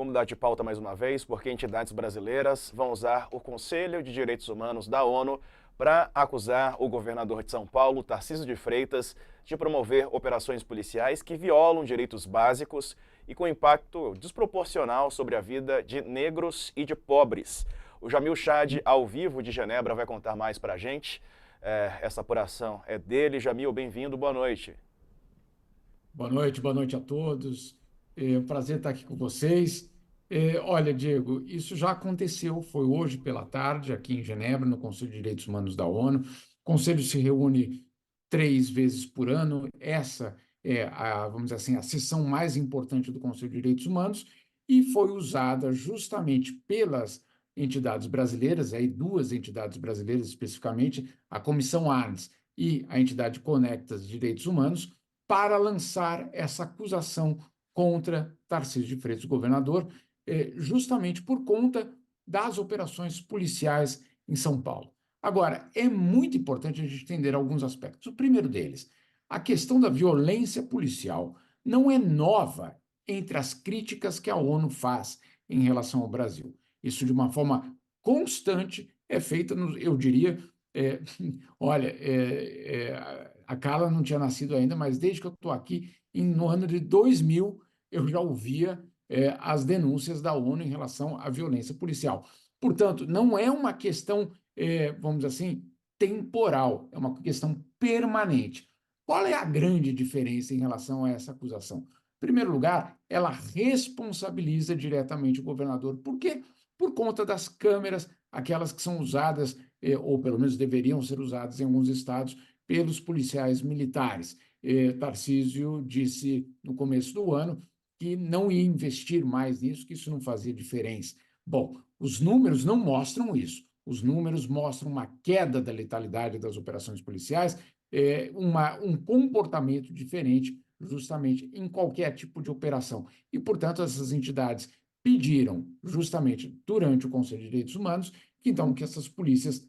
Vamos mudar de pauta mais uma vez, porque entidades brasileiras vão usar o Conselho de Direitos Humanos da ONU para acusar o governador de São Paulo, Tarcísio de Freitas, de promover operações policiais que violam direitos básicos e com impacto desproporcional sobre a vida de negros e de pobres. O Jamil Chad, ao vivo de Genebra, vai contar mais para a gente. Essa apuração é dele. Jamil, bem-vindo, boa noite. Boa noite a todos. É um prazer estar aqui com vocês. Olha, Diego, isso já aconteceu, foi hoje pela tarde, aqui em Genebra, no Conselho de Direitos Humanos da ONU. O Conselho se reúne 3 vezes por ano. Essa é vamos dizer assim, a sessão mais importante do Conselho de Direitos Humanos e foi usada justamente pelas entidades brasileiras, aí duas entidades brasileiras especificamente, a Comissão Arns e a entidade Conectas Direitos Humanos, para lançar essa acusação contra Tarcísio de Freitas, o governador, justamente por conta das operações policiais em São Paulo. Agora, é muito importante a gente entender alguns aspectos. O primeiro deles, a questão da violência policial não é nova entre as críticas que a ONU faz em relação ao Brasil. Isso, de uma forma constante, é feita, eu diria, olha, a Carla não tinha nascido ainda, mas desde que eu estou aqui, no ano de 2000, eu já ouvia as denúncias da ONU em relação à violência policial. Portanto, não é uma questão, vamos dizer assim, temporal, é uma questão permanente. Qual é a grande diferença em relação a essa acusação? Em primeiro lugar, ela responsabiliza diretamente o governador. Por quê? Por conta das câmeras, aquelas que são usadas, ou pelo menos deveriam ser usadas em alguns estados, pelos policiais militares. Tarcísio disse no começo do ano que não ia investir mais nisso, que isso não fazia diferença. Bom, os números não mostram isso. Os números mostram uma queda da letalidade das operações policiais, um comportamento diferente, justamente em qualquer tipo de operação. E, portanto, essas entidades pediram, justamente durante o Conselho de Direitos Humanos, que essas polícias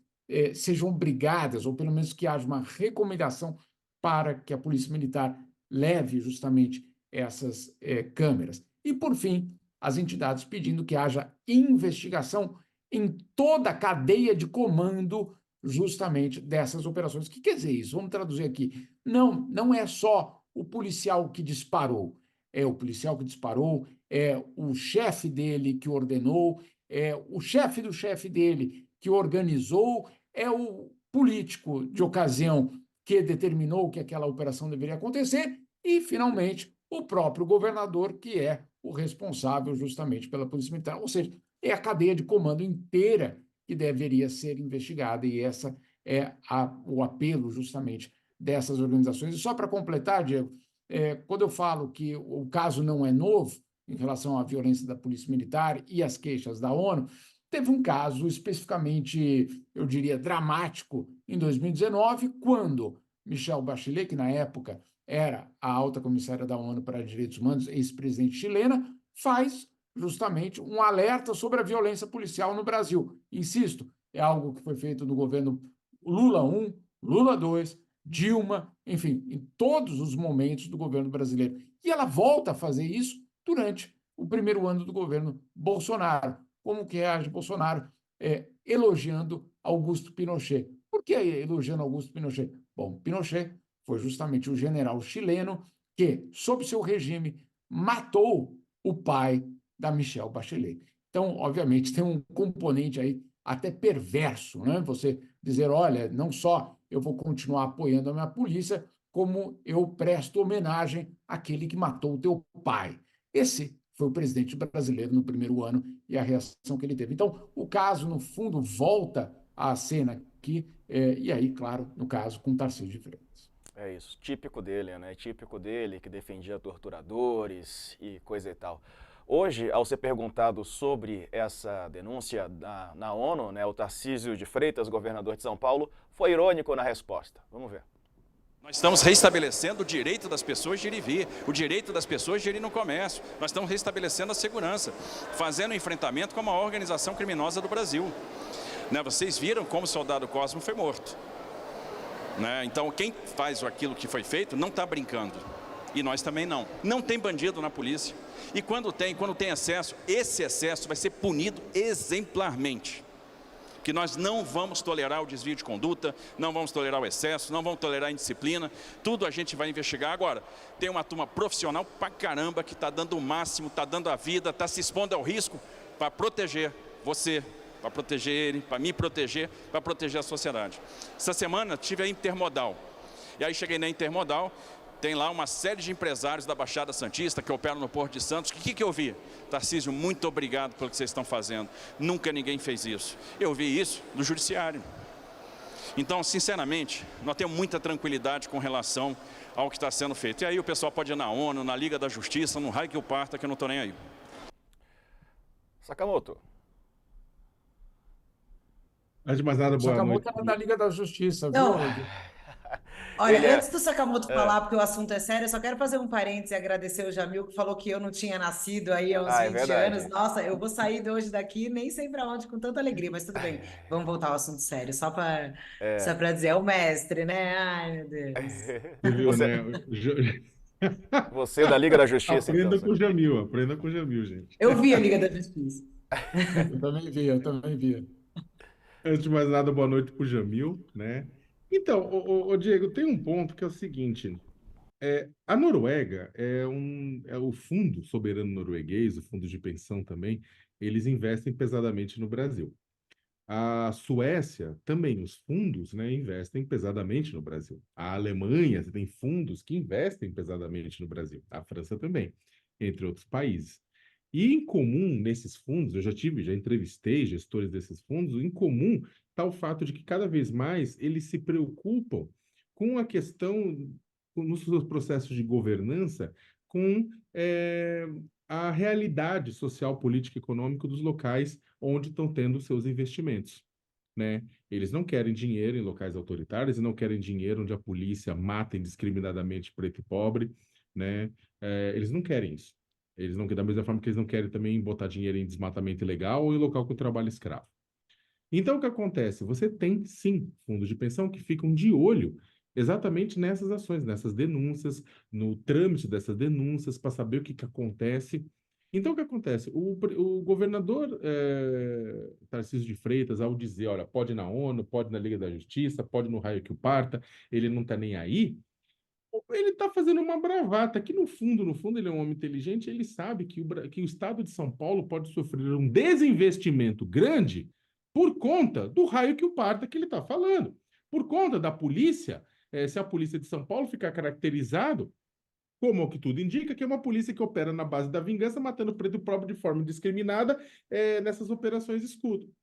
sejam obrigadas, ou pelo menos que haja uma recomendação para que a Polícia Militar leve justamente essas câmeras. E, por fim, as entidades pedindo que haja investigação em toda a cadeia de comando justamente dessas operações. O que quer dizer isso? Vamos traduzir aqui. Não é só o policial que disparou. É o policial que disparou, é o chefe dele que ordenou, é o chefe do chefe dele que organizou, é o político de ocasião que determinou que aquela operação deveria acontecer e, finalmente, o próprio governador, que é o responsável justamente pela Polícia Militar. Ou seja, é a cadeia de comando inteira que deveria ser investigada e essa é o apelo justamente dessas organizações. E só para completar, Diego, quando eu falo que o caso não é novo em relação à violência da Polícia Militar e as queixas da ONU, teve um caso especificamente, eu diria, dramático em 2019, quando Michelle Bachelet, que na época era a alta comissária da ONU para Direitos Humanos, ex-presidente chilena, faz justamente um alerta sobre a violência policial no Brasil. Insisto, é algo que foi feito no governo Lula I, Lula II, Dilma, enfim, em todos os momentos do governo brasileiro. E ela volta a fazer isso durante o primeiro ano do governo Bolsonaro. Como que reage Bolsonaro? Elogiando Augusto Pinochet. Por que elogiando Augusto Pinochet? Bom, Pinochet foi justamente o general chileno que, sob seu regime, matou o pai da Michelle Bachelet. Então, obviamente, tem um componente aí até perverso, né? Você dizer, olha, não só eu vou continuar apoiando a minha polícia, como eu presto homenagem àquele que matou o teu pai. Esse foi o presidente brasileiro no primeiro ano e a reação que ele teve. Então, o caso, no fundo, volta à cena aqui, e aí, claro, no caso, com Tarcísio de Freitas. É isso, típico dele, né? Típico dele, que defendia torturadores e coisa e tal. Hoje, ao ser perguntado sobre essa denúncia na ONU, né, o Tarcísio de Freitas, governador de São Paulo, foi irônico na resposta. Vamos ver. Nós estamos restabelecendo o direito das pessoas de ir e vir, o direito das pessoas de ir no comércio. Nós estamos restabelecendo a segurança, fazendo enfrentamento com a maior organização criminosa do Brasil. Vocês viram como o soldado Cosmo foi morto. Então, quem faz aquilo que foi feito não está brincando. E nós também não. Não tem bandido na polícia. E quando tem excesso, esse excesso vai ser punido exemplarmente. Que nós não vamos tolerar o desvio de conduta, não vamos tolerar o excesso, não vamos tolerar a indisciplina, tudo a gente vai investigar. Agora, tem uma turma profissional pra caramba que está dando o máximo, está dando a vida, está se expondo ao risco para proteger você, para proteger ele, para me proteger, para proteger a sociedade. Essa semana tive a Intermodal, e aí cheguei na Intermodal, tem lá uma série de empresários da Baixada Santista que operam no Porto de Santos. O que eu vi? Tarcísio, muito obrigado pelo que vocês estão fazendo. Nunca ninguém fez isso. Eu vi isso do Judiciário. Então, sinceramente, nós temos muita tranquilidade com relação ao que está sendo feito. E aí o pessoal pode ir na ONU, na Liga da Justiça, no raio que o parta, que eu não estou nem aí. Sakamoto. Antes de mais nada, boa noite. Sakamoto era da Liga da Justiça, Não. viu? Olha, antes do Sakamoto falar, porque o assunto é sério, eu só quero fazer um parênteses e agradecer o Jamil, que falou que eu não tinha nascido aí há uns é 20 verdade. anos. Nossa, eu vou sair de hoje daqui, nem sei pra onde, com tanta alegria, mas tudo bem. Vamos voltar ao assunto sério, só pra dizer, é o mestre, né? Ai, meu Deus. Você viu, Você- né? Você da Liga da Justiça, Aprenda então. com o Jamil, aprenda com o Jamil, gente. Eu vi a Liga da Justiça. Eu também vi. Antes de mais nada, boa noite para o Jamil, né? Então, ô, Diego, tem um ponto que é o seguinte: a Noruega é o fundo soberano norueguês, o fundo de pensão também, eles investem pesadamente no Brasil. A Suécia também, os fundos, né, investem pesadamente no Brasil. A Alemanha tem fundos que investem pesadamente no Brasil. A França também, entre outros países. E em comum nesses fundos, eu já entrevistei gestores desses fundos, em comum está o fato de que cada vez mais eles se preocupam com a questão, nos seus processos de governança, com a realidade social, política e econômica dos locais onde estão tendo seus investimentos, né? Eles não querem dinheiro em locais autoritários, e não querem dinheiro onde a polícia mata indiscriminadamente preto e pobre, né? Eles não querem isso. Eles não, da mesma forma que eles não querem também botar dinheiro em desmatamento ilegal ou em local com trabalho escravo. Então, o que acontece? Você tem, sim, fundos de pensão que ficam de olho exatamente nessas ações, nessas denúncias, no trâmite dessas denúncias, para saber o que acontece. Então, o que acontece? O governador Tarcísio de Freitas, ao dizer, olha, pode ir na ONU, pode ir na Liga da Justiça, pode ir no raio que o parta, ele não está nem aí, ele está fazendo uma bravata, que no fundo, ele é um homem inteligente, ele sabe que o estado de São Paulo pode sofrer um desinvestimento grande por conta do raio que o parta que ele está falando. Por conta da polícia, se a polícia de São Paulo ficar caracterizado, como o que tudo indica, que é uma polícia que opera na base da vingança, matando preto e pobre de forma indiscriminada nessas operações escudo.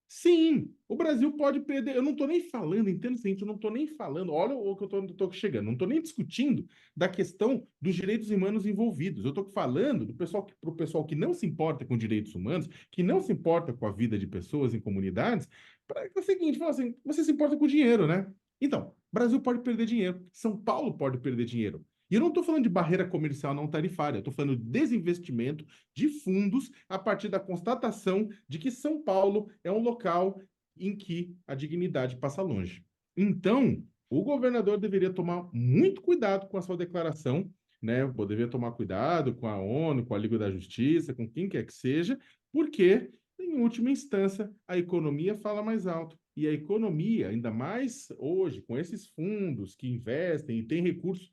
Sim, o Brasil pode perder. Eu não estou nem falando, entendo o seguinte, eu não estou nem falando, olha o que eu estou chegando, não estou nem discutindo da questão dos direitos humanos envolvidos. Eu estou falando para o pessoal que não se importa com direitos humanos, que não se importa com a vida de pessoas em comunidades, para o seguinte, fala assim, você se importa com dinheiro, né? Então, Brasil pode perder dinheiro, São Paulo pode perder dinheiro. E eu não estou falando de barreira comercial não tarifária, eu estou falando de desinvestimento de fundos a partir da constatação de que São Paulo é um local em que a dignidade passa longe. Então, o governador deveria tomar muito cuidado com a sua declaração, né? Deveria tomar cuidado com a ONU, com a Liga da Justiça, com quem quer que seja, porque, em última instância, a economia fala mais alto. E a economia, ainda mais hoje, com esses fundos que investem e tem recursos,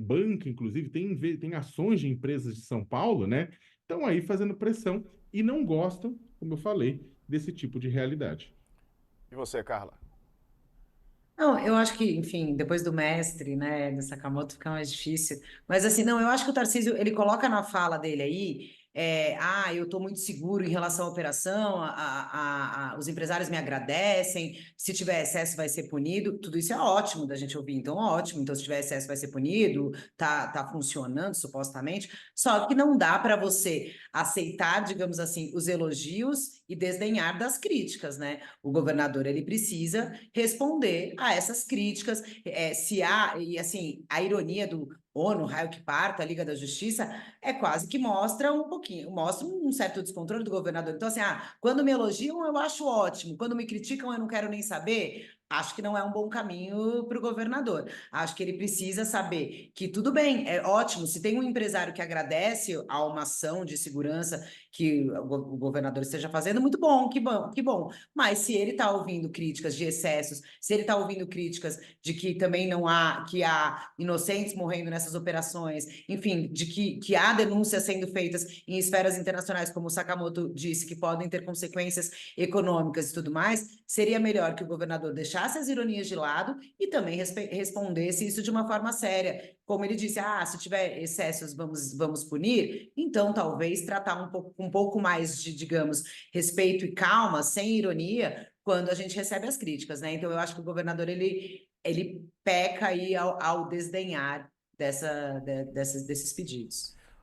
banca, inclusive, tem ações de empresas de São Paulo, né? Estão aí fazendo pressão e não gostam, como eu falei, desse tipo de realidade. E você, Carla? Não, eu acho que, enfim, depois do mestre, né, do Sakamoto fica mais difícil. Mas assim, não, eu acho que o Tarcísio, ele coloca na fala dele aí, eu estou muito seguro em relação à operação, os empresários me agradecem, se tiver excesso vai ser punido, tudo isso é ótimo da gente ouvir, então ótimo, então se tiver excesso vai ser punido, tá funcionando supostamente, só que não dá para você aceitar, digamos assim, os elogios e desdenhar das críticas, né? O governador, ele precisa responder a essas críticas, e assim, a ironia do ONU, raio que parta, a Liga da Justiça, quase que mostra um certo descontrole do governador. Então, assim, quando me elogiam, eu acho ótimo, quando me criticam, eu não quero nem saber. acho que não é um bom caminho para o governador. Acho que ele precisa saber que tudo bem, é ótimo, se tem um empresário que agradece a uma ação de segurança que o governador esteja fazendo, muito bom, que bom, que bom. Mas se ele está ouvindo críticas de excessos, se ele está ouvindo críticas de que também não há, que há inocentes morrendo nessas operações, enfim, de que há denúncias sendo feitas em esferas internacionais, como o Sakamoto disse, que podem ter consequências econômicas e tudo mais, seria melhor que o governador deixasse as ironias de lado e também respondesse isso de uma forma séria. Como ele disse, se tiver excessos, vamos punir, então talvez tratar um pouco mais de, digamos, respeito e calma, sem ironia, quando a gente recebe as críticas, né? Então eu acho que o governador, ele peca aí ao desdenhar desses pedidos.